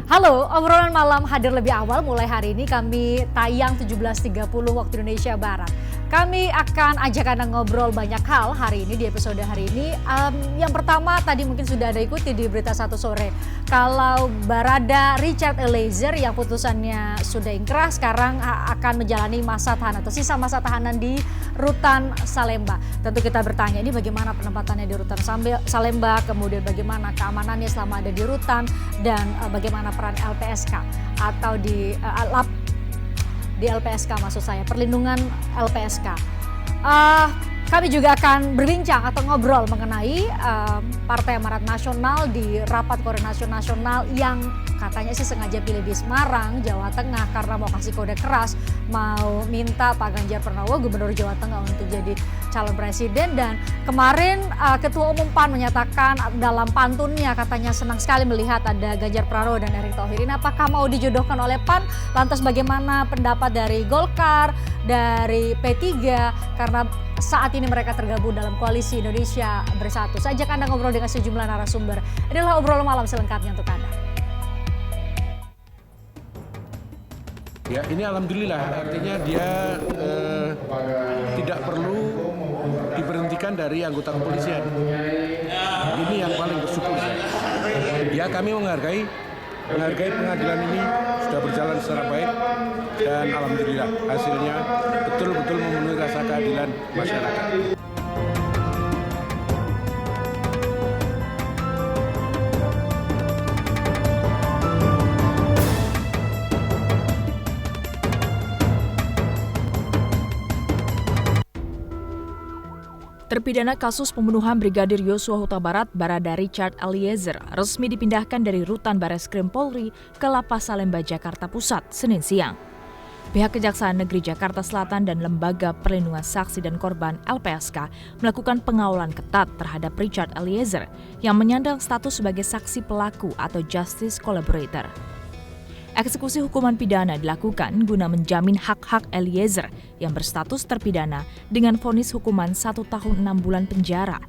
Halo, obrolan malam hadir lebih awal mulai hari ini kami tayang 17.30 waktu Indonesia Barat. Kami akan ajak Anda ngobrol banyak hal hari ini di episode hari ini. Yang pertama tadi mungkin sudah ada ikuti di berita 1 sore. Kalau Barada Richard Eliezer yang putusannya sudah ingkrah sekarang akan menjalani masa tahanan atau sisa masa tahanan di Rutan Salemba. Tentu kita bertanya ini bagaimana penempatannya di Rutan Salemba, kemudian bagaimana keamanannya selama ada di rutan dan bagaimana peran LPSK atau di LPSK maksud saya, perlindungan LPSK. Kami juga akan berbincang atau ngobrol mengenai Partai Amanat Nasional di rapat koordinasi nasional yang katanya sih sengaja pilih di Semarang, Jawa Tengah karena mau kasih kode keras, mau minta Pak Ganjar Pranowo, Gubernur Jawa Tengah untuk jadi calon presiden. Dan kemarin Ketua Umum PAN menyatakan dalam pantunnya katanya senang sekali melihat ada Ganjar Pranowo dan Erick Thohir. Ini apakah mau dijodohkan oleh PAN? Lantas bagaimana pendapat dari Golkar, dari P3 karena saat ini mereka tergabung dalam koalisi Indonesia Bersatu. Saya ajak Anda ngobrol dengan sejumlah narasumber. Inilah obrolan malam selengkapnya untuk Anda. Ya, ini alhamdulillah artinya dia tidak perlu diberhentikan dari anggota kepolisian. Ini yang paling bersyukur saya. Ya, kami menghargai pengadilan ini sudah berjalan secara baik dan alhamdulillah hasilnya betul-betul memenuhi rasa keadilan masyarakat. Terpidana kasus pembunuhan Brigadir Yosua Huta Barat, Barada Richard Eliezer, resmi dipindahkan dari Rutan Bareskrim Polri ke Lapas Salemba, Jakarta Pusat, Senin siang. Pihak Kejaksaan Negeri Jakarta Selatan dan Lembaga Perlindungan Saksi dan Korban (LPSK) melakukan pengawalan ketat terhadap Richard Eliezer yang menyandang status sebagai saksi pelaku atau justice collaborator. Eksekusi hukuman pidana dilakukan guna menjamin hak-hak Eliezer yang berstatus terpidana dengan vonis hukuman 1 tahun 6 bulan penjara.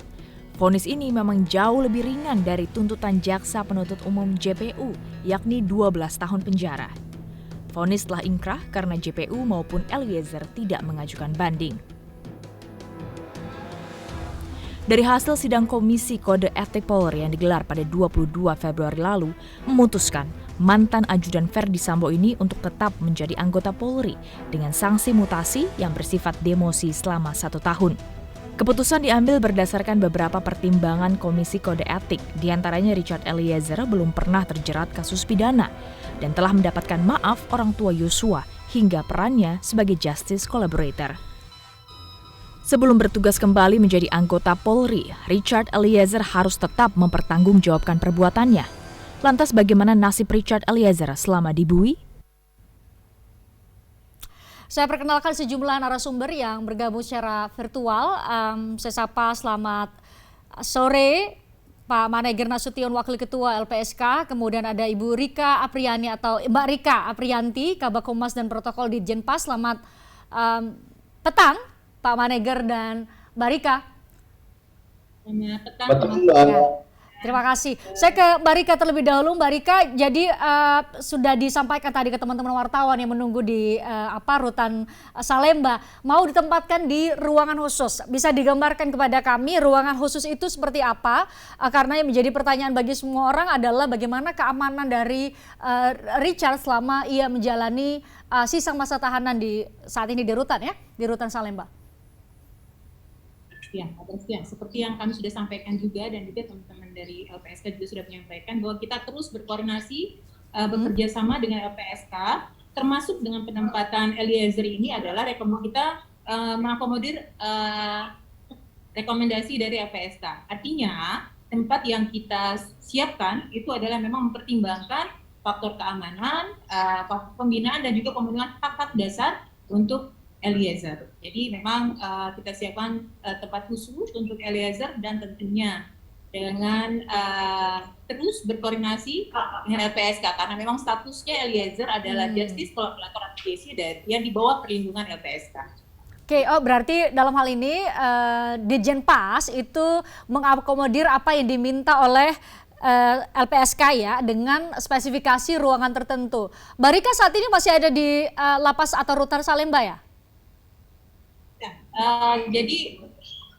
Vonis ini memang jauh lebih ringan dari tuntutan Jaksa Penuntut Umum JPU, yakni 12 tahun penjara. Vonis telah ingkrah karena JPU maupun Eliezer tidak mengajukan banding. Dari hasil sidang Komisi Kode Etik Polri yang digelar pada 22 Februari lalu, memutuskan mantan ajudan Verdi Sambo ini untuk tetap menjadi anggota Polri dengan sanksi mutasi yang bersifat demosi selama 1 tahun. Keputusan diambil berdasarkan beberapa pertimbangan Komisi Kode Etik, diantaranya Richard Eliezer belum pernah terjerat kasus pidana dan telah mendapatkan maaf orang tua Yosua hingga perannya sebagai justice collaborator. Sebelum bertugas kembali menjadi anggota Polri, Richard Eliezer harus tetap mempertanggungjawabkan perbuatannya. Lantas bagaimana nasib Richard Eliezer selama di BUI? Saya perkenalkan sejumlah narasumber yang bergabung secara virtual. Saya sapa selamat sore Pak Maneger Nasution, Wakil Ketua LPSK. Kemudian ada Ibu Rika Apriani atau Mbak Rika Aprianti, Kabak Humas dan Protokol Ditjenpas. Selamat petang Pak Maneger dan Mbak Rika. Selamat petang. Ya. Terima kasih. Saya ke Mbak Rika terlebih dahulu. Mbak Rika, jadi sudah disampaikan tadi ke teman-teman wartawan yang menunggu di Rutan Salemba, mau ditempatkan di ruangan khusus. Bisa digambarkan kepada kami ruangan khusus itu seperti apa? Karena yang menjadi pertanyaan bagi semua orang adalah bagaimana keamanan dari Richard selama ia menjalani sisa masa tahanan di saat ini di rutan ya, di Rutan Salemba. Ya, seperti yang kami sudah sampaikan juga dan juga teman-teman dari LPSK juga sudah menyampaikan bahwa kita terus berkoordinasi bekerja sama dengan LPSK, termasuk dengan penempatan Eliezer ini adalah kita mengakomodir rekomendasi dari LPSK. Artinya tempat yang kita siapkan itu adalah memang mempertimbangkan faktor keamanan, pembinaan dan juga pemenuhan hak-hak dasar untuk Eliezer. Jadi memang kita siapkan tempat khusus untuk Eliezer dan tentunya dengan terus berkoordinasi dengan LPSK karena memang statusnya Eliezer adalah Justice Collaborator Advocacy yang di bawah perlindungan LPSK. Oke, berarti dalam hal ini Ditjenpas itu mengakomodir apa yang diminta oleh LPSK ya dengan spesifikasi ruangan tertentu. Mbak Rika saat ini masih ada di lapas atau rutan Salemba ya? Ya, jadi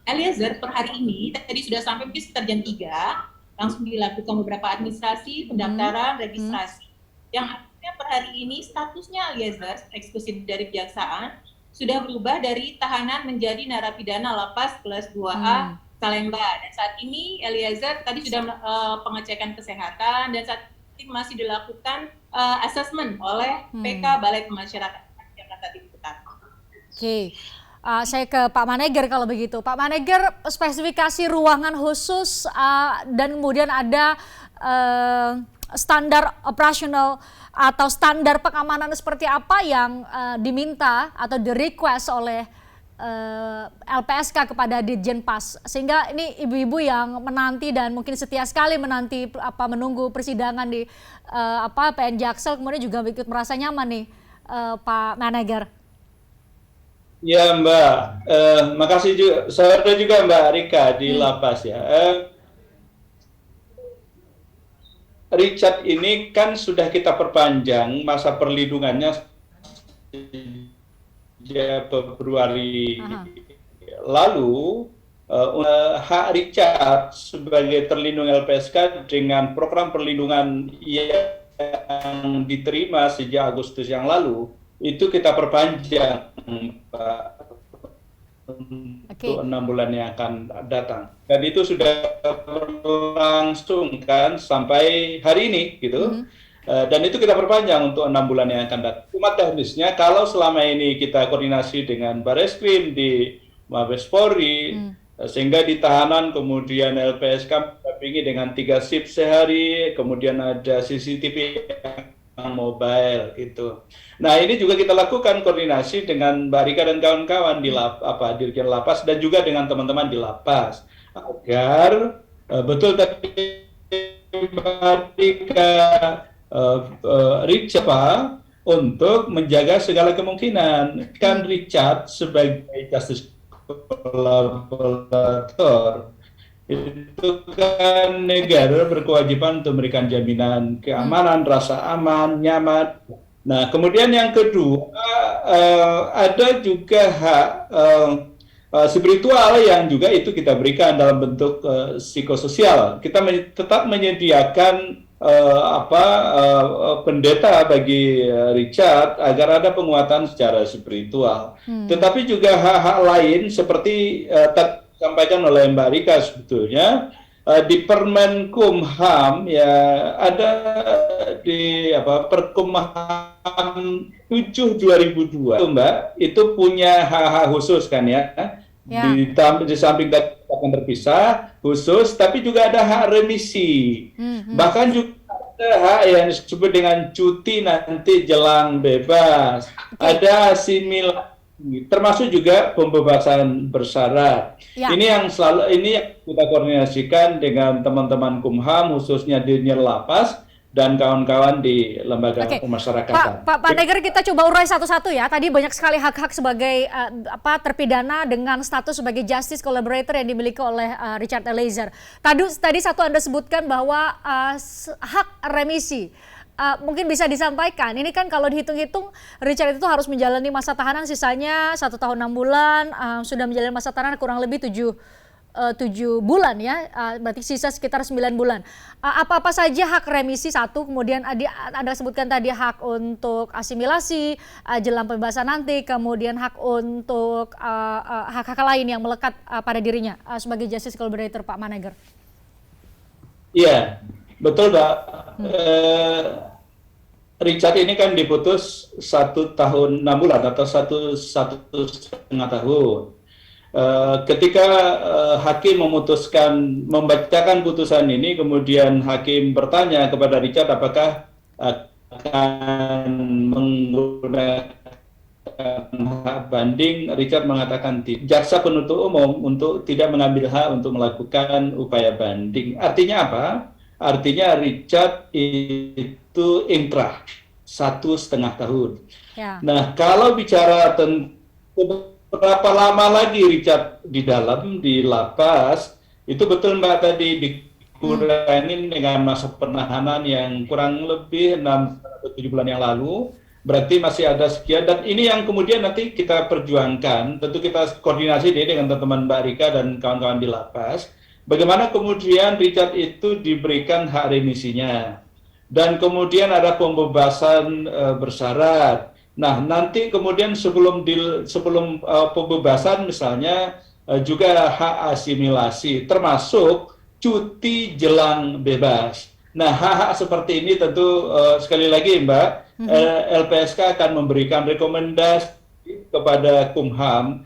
Eliezer per hari ini tadi sudah sampai mungkin sekitar jam 3, langsung dilakukan beberapa administrasi, pendaftaran, registrasi. Yang artinya per hari ini statusnya Eliezer eksklusif dari kejaksaan sudah berubah dari tahanan menjadi narapidana lapas kelas 2A Salemba. Dan saat ini Eliezer tadi sudah pengecekan kesehatan dan saat ini masih dilakukan asesmen oleh PK Balai Pemasyarakatan Jakarta Pusat. Oke. Saya ke Pak Maneger kalau begitu. Pak Maneger, spesifikasi ruangan khusus dan kemudian ada standar operasional atau standar pengamanan seperti apa yang diminta atau di-request oleh LPSK kepada Ditjen Pas, sehingga ini ibu-ibu yang menanti dan mungkin setia sekali menanti menunggu persidangan di PN Jaksel kemudian juga ikut merasa nyaman nih, Pak Maneger. Ya Mbak, makasih juga, saudara juga Mbak Rika di lapas ya. Richard ini kan sudah kita perpanjang masa perlindungannya sejak Februari lalu. Hak Richard sebagai terlindung LPSK dengan program perlindungan yang diterima sejak Agustus yang lalu itu kita perpanjang, Pak, untuk 6 bulan yang akan datang. Dan itu sudah berlangsung kan sampai hari ini, gitu. Dan itu kita perpanjang untuk 6 bulan yang akan datang. Cuma teknisnya, kalau selama ini kita koordinasi dengan Bareskrim di Mabes Polri, sehingga di tahanan kemudian LPSK mendampingi dengan 3 shift sehari, kemudian ada CCTV mobile gitu. Nah, ini juga kita lakukan koordinasi dengan Mbak Rika dan kawan-kawan di Dirjen Lapas dan juga dengan teman-teman di lapas agar betul tadi Mbak Rika Richard untuk menjaga segala kemungkinan. Kan Richard sebagai justice collaborator itu kan negara berkewajiban untuk memberikan jaminan keamanan, rasa aman, nyaman. Nah, kemudian yang kedua ada juga hak spiritual yang juga itu kita berikan dalam bentuk psikososial. Kita tetap menyediakan pendeta bagi Richard agar ada penguatan secara spiritual. Tetapi juga hak-hak lain seperti disampaikan oleh Mbak Rika sebetulnya di Permenkumham ya ada di Perkumham 7/2002 itu Mbak itu punya hak-hak khusus kan ya. Di samping tadi akan terpisah khusus tapi juga ada hak remisi. Bahkan juga ada hak yang disebut dengan cuti nanti jelang bebas. Ada asimilasi termasuk juga pembebasan bersyarat. Ini yang kita koordinasikan dengan teman-teman Kumham khususnya Dirjen Lapas dan kawan-kawan di lembaga pemasyarakatan. Pak Maneger, kita coba urai satu-satu ya. Tadi banyak sekali hak-hak sebagai terpidana dengan status sebagai justice collaborator yang dimiliki oleh Richard Eliezer. Tadi satu Anda sebutkan bahwa hak remisi. Mungkin bisa disampaikan, ini kan kalau dihitung-hitung Richard itu harus menjalani masa tahanan sisanya 1 tahun 6 bulan, sudah menjalani masa tahanan kurang lebih 7 bulan ya, berarti sisa sekitar 9 bulan. Apa-apa saja hak remisi satu, kemudian Anda sebutkan tadi hak untuk asimilasi, jelang pembebasan nanti, kemudian hak untuk hak-hak lain yang melekat pada dirinya sebagai justice collaborator, Pak Maneger. Iya, betul Mbak. Richard ini kan diputus 1 tahun 6 bulan atau 1,5 tahun. Ketika hakim membacakan putusan ini, kemudian hakim bertanya kepada Richard apakah akan menggunakan hak banding. Richard mengatakan tidak. Jaksa penuntut umum untuk tidak mengambil hak untuk melakukan upaya banding. Artinya apa? Artinya Richard itu inkrah 1,5 tahun. Nah, kalau bicara tentang berapa lama lagi Richard di lapas, itu betul Mbak tadi kurangin dengan masa penahanan yang kurang lebih 6 atau 7 bulan yang lalu. Berarti masih ada sekian, dan ini yang kemudian nanti kita perjuangkan. Tentu kita koordinasi dengan teman-teman Mbak Rika dan kawan-kawan di lapas. Bagaimana kemudian Richard itu diberikan hak remisinya, dan kemudian ada pembebasan bersyarat. Nah, nanti kemudian sebelum pembebasan misalnya juga hak asimilasi, termasuk cuti jelang bebas. Nah, hak-hak seperti ini tentu sekali lagi Mbak, LPSK akan memberikan rekomendasi kepada Kumham,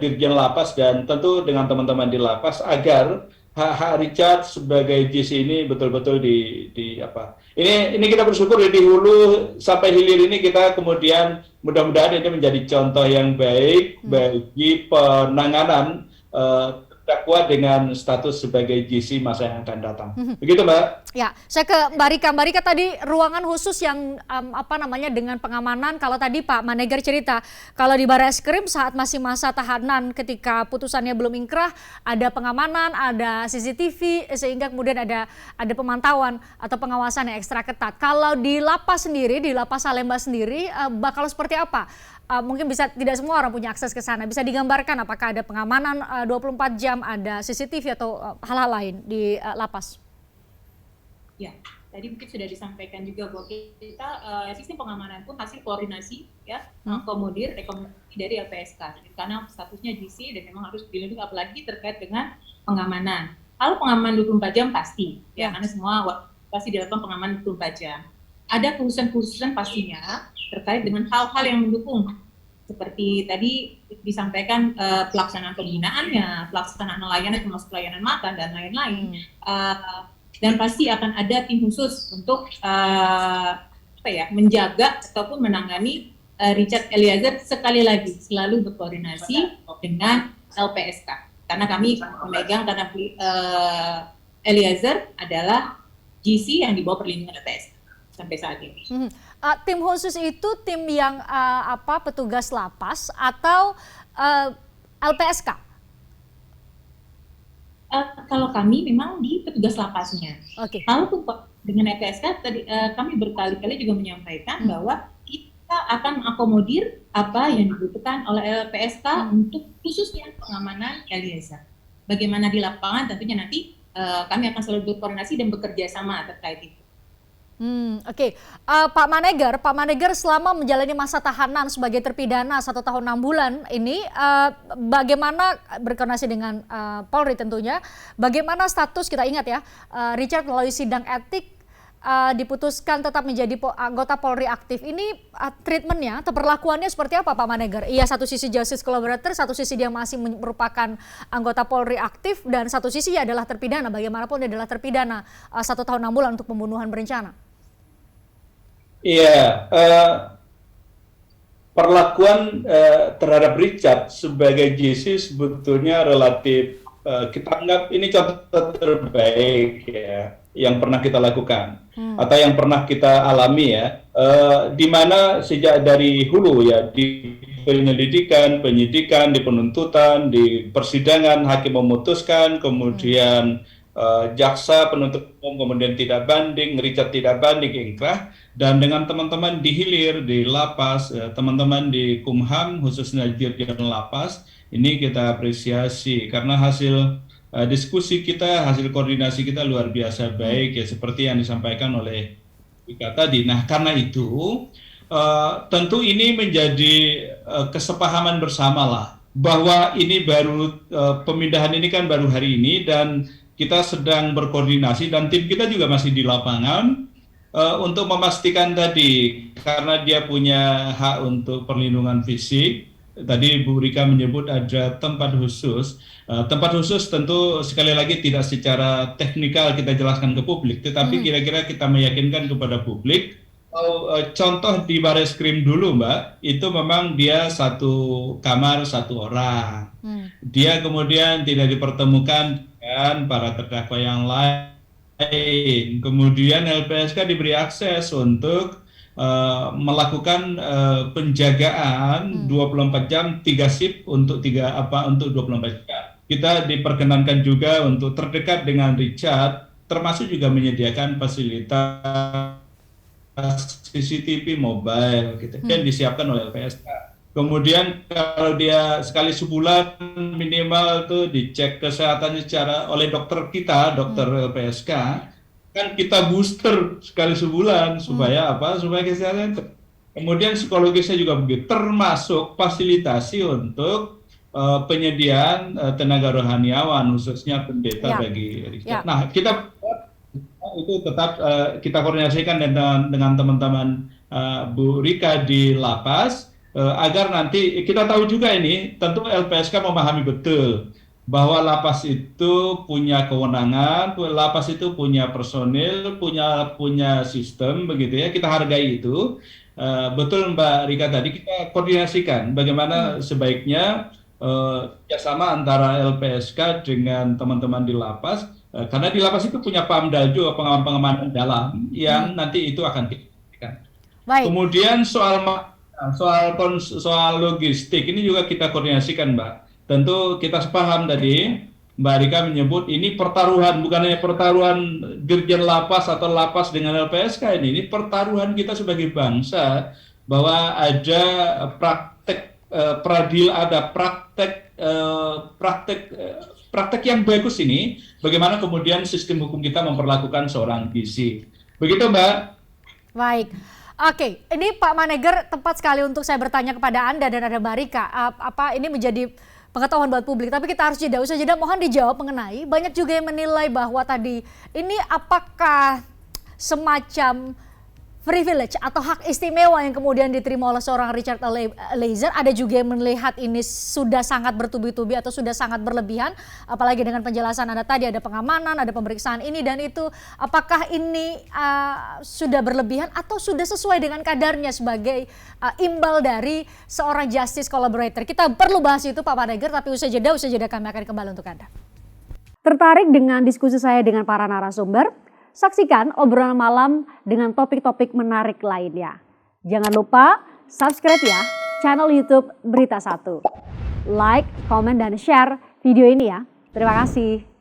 Dirjen Lapas, dan tentu dengan teman-teman di lapas agar hak-hak Richard sebagai JC ini betul-betul di apa. Ini kita bersyukur di hulu sampai hilir ini kita kemudian mudah-mudahan ini menjadi contoh yang baik bagi penanganan terdakwa dengan status sebagai GC masa yang akan datang. Begitu Mbak. Ya, saya ke Mbak Rika. Mbak Rika, tadi ruangan khusus yang dengan pengamanan, kalau tadi Pak Manegar cerita, kalau di Barreskrim saat masih masa tahanan ketika putusannya belum ingkrah, ada pengamanan, ada CCTV, sehingga kemudian ada pemantauan atau pengawasan yang ekstra ketat. Kalau di lapas sendiri, di lapas Salemba sendiri, bakal seperti apa? Mungkin tidak semua orang punya akses ke sana. Bisa digambarkan apakah ada pengamanan 24 jam, ada CCTV atau hal-hal lain di lapas? Ya, tadi mungkin sudah disampaikan juga bahwa kita sistem pengamanan pun hasil koordinasi ya, mengakomodir rekomendasi dari LPSK karena statusnya GC dan memang harus dilindungi, apalagi terkait dengan pengamanan. Kalau pengamanan 24 jam pasti ya, karena semua pasti dilakukan pengamanan 24 jam. Ada khususan pastinya terkait dengan hal-hal yang mendukung, seperti tadi disampaikan pelaksanaan pembinaannya, pelaksanaan layanan termasuk layanan makan dan lain-lain. Dan pasti akan ada tim khusus untuk menjaga ataupun menangani Richard Eliezer, sekali lagi selalu berkoordinasi dengan LPSK. Karena kami memegang, karena Eliezer adalah GC yang di bawah perlindungan LPSK sampai saat ini. Tim khusus itu tim yang petugas lapas atau LPSK? Kalau kami memang di petugas lapasnya. Okay. Kalau dengan LPSK tadi kami berkali-kali juga menyampaikan bahwa kita akan mengakomodir apa yang dibutuhkan oleh LPSK untuk khususnya pengamanan Eliezer. Bagaimana di lapangan tentunya nanti kami akan selalu berkoordinasi dan bekerja sama terkait itu. Oke. Pak Manegar selama menjalani masa tahanan sebagai terpidana 1 tahun 6 bulan ini, bagaimana berkoordinasi dengan Polri tentunya, bagaimana status, kita ingat ya, Richard melalui sidang etik diputuskan tetap menjadi anggota Polri aktif. Ini treatmentnya atau perlakuannya seperti apa Pak Manegar? Iya, satu sisi justice collaborator, satu sisi dia masih merupakan anggota Polri aktif, dan satu sisi dia adalah terpidana. Bagaimanapun dia adalah terpidana 1 tahun 6 bulan untuk pembunuhan berencana. Iya, perlakuan terhadap Richard sebagai JC sebetulnya relatif kita anggap ini contoh terbaik ya yang pernah kita lakukan atau yang pernah kita alami ya, di mana sejak dari hulu ya, di penyelidikan, penyidikan, di penuntutan, di persidangan hakim memutuskan, kemudian jaksa penuntut umum kemudian tidak banding, Richard tidak banding, ingkrah, dan dengan teman-teman di hilir, di lapas, teman-teman di Kumham khususnya Dirjen Lapas, ini kita apresiasi karena hasil diskusi kita, hasil koordinasi kita luar biasa baik ya, seperti yang disampaikan oleh Ika tadi. Nah, karena itu tentu ini menjadi kesepahaman bersama lah, bahwa ini baru pemindahan ini kan baru hari ini, dan kita sedang berkoordinasi dan tim kita juga masih di lapangan untuk memastikan tadi, karena dia punya hak untuk perlindungan fisik. Tadi Bu Rika menyebut ada tempat khusus. Tempat khusus tentu sekali lagi tidak secara teknikal kita jelaskan ke publik, tetapi kira-kira kita meyakinkan kepada publik. Contoh di Barreskrim dulu Mbak, itu memang dia satu kamar satu orang. Dia kemudian tidak dipertemukan dengan para terdakwa yang lain. Kemudian LPSK diberi akses untuk melakukan penjagaan 24 jam 3 shift untuk 24 jam. Kita diperkenankan juga untuk terdekat dengan Richard termasuk juga menyediakan fasilitas CCTV mobile gitu yang disiapkan oleh LPSK. Kemudian kalau dia sekali sebulan minimal tuh dicek kesehatannya secara oleh dokter kita, dokter LPSK, kan kita booster sekali sebulan supaya apa? Supaya kesehatan. Kemudian psikologisnya juga begitu, termasuk fasilitasi untuk penyediaan tenaga rohaniawan khususnya pendeta bagi Richard. Nah, kita itu tetap kita koordinasikan dengan teman-teman Bu Rika di lapas agar nanti kita tahu juga ini tentu LPSK memahami betul bahwa lapas itu punya kewenangan, lapas itu punya personil, punya sistem begitu ya, kita hargai itu. Betul Mbak Rika tadi kita koordinasikan bagaimana sebaiknya kerjasama antara LPSK dengan teman-teman di lapas karena di lapas itu punya PAMDAL juga pengamanan dalam yang nanti itu akan kita. Kemudian soal logistik ini juga kita koordinasikan Mbak. Tentu kita sepaham tadi Mbak Rika menyebut ini pertaruhan, bukan hanya pertaruhan Dirjen Lapas atau Lapas dengan LPSK ini pertaruhan kita sebagai bangsa bahwa ada praktek praktek yang bagus ini, bagaimana kemudian sistem hukum kita memperlakukan seorang gizi. Begitu Mbak. Baik. Oke, ini Pak Maneger tepat sekali untuk saya bertanya kepada Anda dan ada Mbak Rika. Ini menjadi pengetahuan buat publik, tapi kita harus jeda. Usai jeda mohon dijawab mengenai banyak juga yang menilai bahwa tadi ini apakah semacam privilege atau hak istimewa yang kemudian diterima oleh seorang Richard Eliezer. Ada juga yang melihat ini sudah sangat bertubi-tubi atau sudah sangat berlebihan, apalagi dengan penjelasan Anda tadi ada pengamanan, ada pemeriksaan ini dan itu. Apakah ini sudah berlebihan atau sudah sesuai dengan kadarnya sebagai imbal dari seorang justice collaborator? Kita perlu bahas itu Pak Maneger, tapi usai jeda kami akan kembali untuk Anda. Tertarik dengan diskusi saya dengan para narasumber? Saksikan obrolan malam dengan topik-topik menarik lainnya. Jangan lupa subscribe ya channel YouTube Berita 1. Like, komen, dan share video ini ya. Terima kasih.